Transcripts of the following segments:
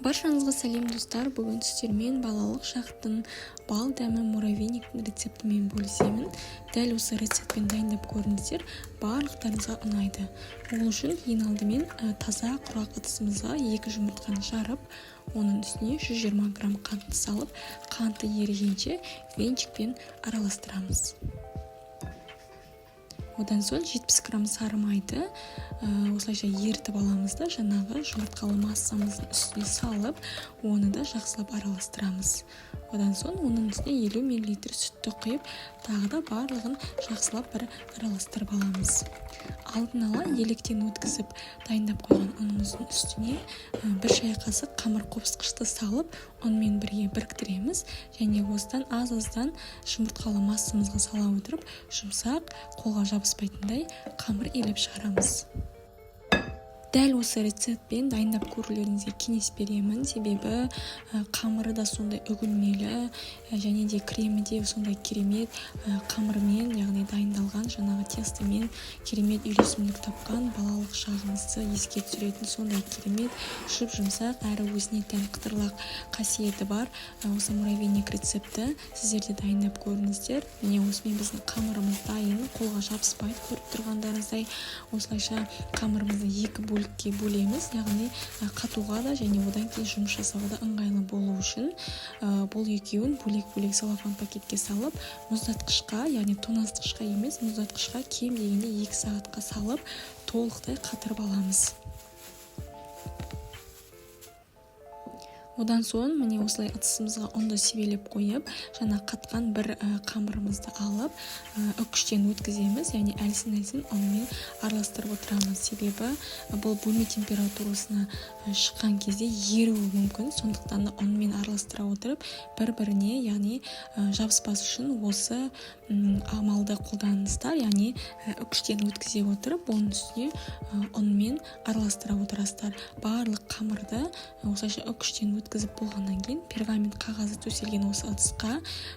Баршаңызға сәлем достар. Бүгін сіздермен балалық шақтың бал дәмі муравейниктің рецептімен бөлісемін. Дәл осы рецептпен дайындап көріңіздер, барлықтарыңызға ұнайды. Ол үшін ең алдымен таза құрақ ыдысымызға 2 жұмыртқаны жарып, оның үстіне 120 грамм қантты салып, қанты ерігенше венчикпен араластырамыз. Одан соң 70 грамм сары майды осылайша ерітіп аламыз да, жаңағы жұмыртқалы массамыздың үстіне салып, оны да жақсылап араластырамыз. Одан соң оның үстіне 50 мл сүтті құйып, тағы да барлығын жақсылап бір араластырып аламыз. Алдын ала електен өткізіп дайындап қойған ұнымыздың үстіне 1 шай қасық қамыр қопсытқышты салып, онымен бірге біріктіреміз және осыдан аз-аздан жұмыртқалы массамызға сала отырып, жұмсақ, қолға жабыспайтындай қамыр елеп шығарамыз. Дәл осы рецептпен дайындап көрулеріңізге кеңес беремін, себебі қамыры да сондай үгілмелі, және де кремі де сондай керемет қамырмен, яғни дайындалған жаңағы тестомен керемет үйлесімдік тапқан, балалық шағымызды еске түсіретін сондай керемет жұп-жұмсақ әрі өзіне тән қытырлақ қасиеті бар осы муравейник рецепті сіздер де дайындап көріңіздер. Міне осымен біздің қамырымыз дайын, қолға жабыспайды, көріп тұрғандарыңыздай. Осылайша қамырымызды 2 бөлікке бөлеміз, яғни қатуға да және одан кейін жұмыс жасауға да ыңғайлы болу үшін бұл екеуін бөлек-бөлек целлофан пакетке салып, мұздатқышқа, яғни тоңазытқышқа емес, мұздатқышқа кем дегенде 2 сағатқа салып, толықтай қатырып аламыз. Одан соң міне осылай ыдысымызға ұнды себелеп қойып, жаңа қатқан бір қамырымызды алып, үккіштен өткіземіз, яғни әлсін-әлсін онымен араластырып отырамыз. Себебі бұл бөлме температурасына шыққан кезде еруі мүмкін, сондықтан да онымен араластыра отырып, бір-біріне, яғни жабыспас үшін осы амалды қолданыңыздар, яғни үккіштен өткізе отырып, оның үстіне онымен араластыра отырасыздар. Барлық қамырды осылайша үккіштен өткізіп болғаннан кейін пергамент қағазы төселген осы ыдысқа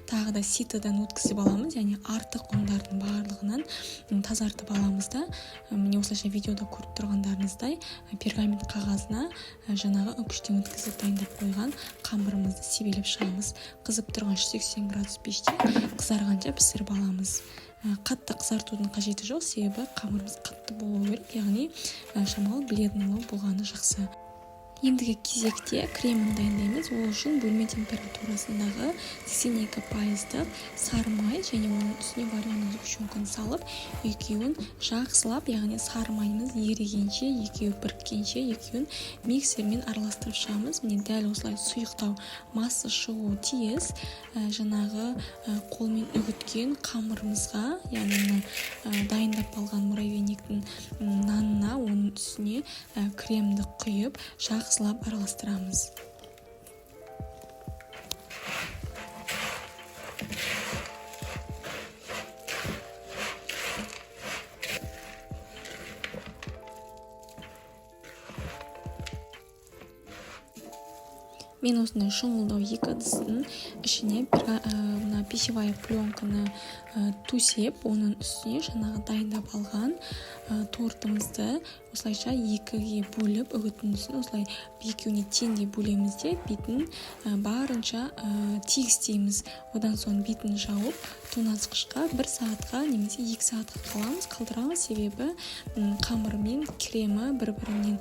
тағы да ситодан өткізіп аламыз, яғни артық ұндардың барлығынан тазартып аламыз да. Міне осылайша видеода көріп тұрғандарыңыздай пергамент қағазына жаңағы үккіштен өткізіп дайындап қойған қамырымызды себелеп шығамыз. Қызып тұрған 180 градус пеште қызарғанша пісіріп аламыз. Қатты қызартудың қажеті жоқ, себебі қамырымыз қатты болу керек, яғни шамалы бледный болғаны жақсы. Ендігі кезекте кремін дайындаймыз. Ол үшін бөлме температурасындағы 82% сары май және оның үстіне вареный сгущенканы салып, екеуін жақсылап, яғни сары майымыз ерігенше, екеуі біріккенше, екеуін миксермен араластырып шығамыз. Міне дәл осылай сұйықтау масса шығуы тиіс. Жаңағы қолмен үгіткен қамырымызға, яғни дайындап алған муравейниктің нанына, оның үстіне кремді құйып, жақсылап араластырамыз. Мен осындай шұңылдау 2 ыдыстың ішіне пищевая пленканы төсеп, оның үстіне жаңағы дайындап алған тортымызды осылайша 2-ге бөліп, үгітіндісін осылай екеуіне теңдей бөлеміз де, бетін барынша тегістейміз. Одан соң бетін жауып, тоңазытқышқа 1 сағатқа немесе 2 сағатқа қалдырамыз, себебі қамыр мен кремі бір-бірінен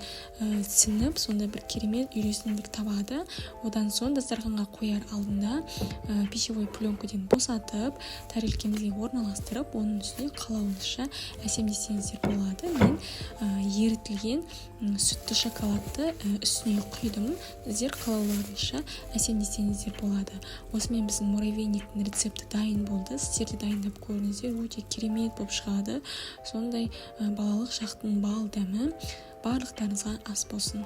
сіңіп, сонда бір керемет үйлесімдік табады. Одан соң дастарханға қояр алдында пищевой пленкадан босатып, тарелкемізге орналастырып, оның үстіне қалауыңызша әсемдесеңіздер болады. Мен ерітілген сүтті шоколадты үстіне құйдым. Сіздер қалауларыңызша әсемдесеңіздер болады. Осымен біздің муравейниктің рецепті дайын болды. Сіздер де дайындап көріңіздер, өте керемет болып шығады. Сондай балалық шақтың бал дәмі барлықтарыңызға ас болсын.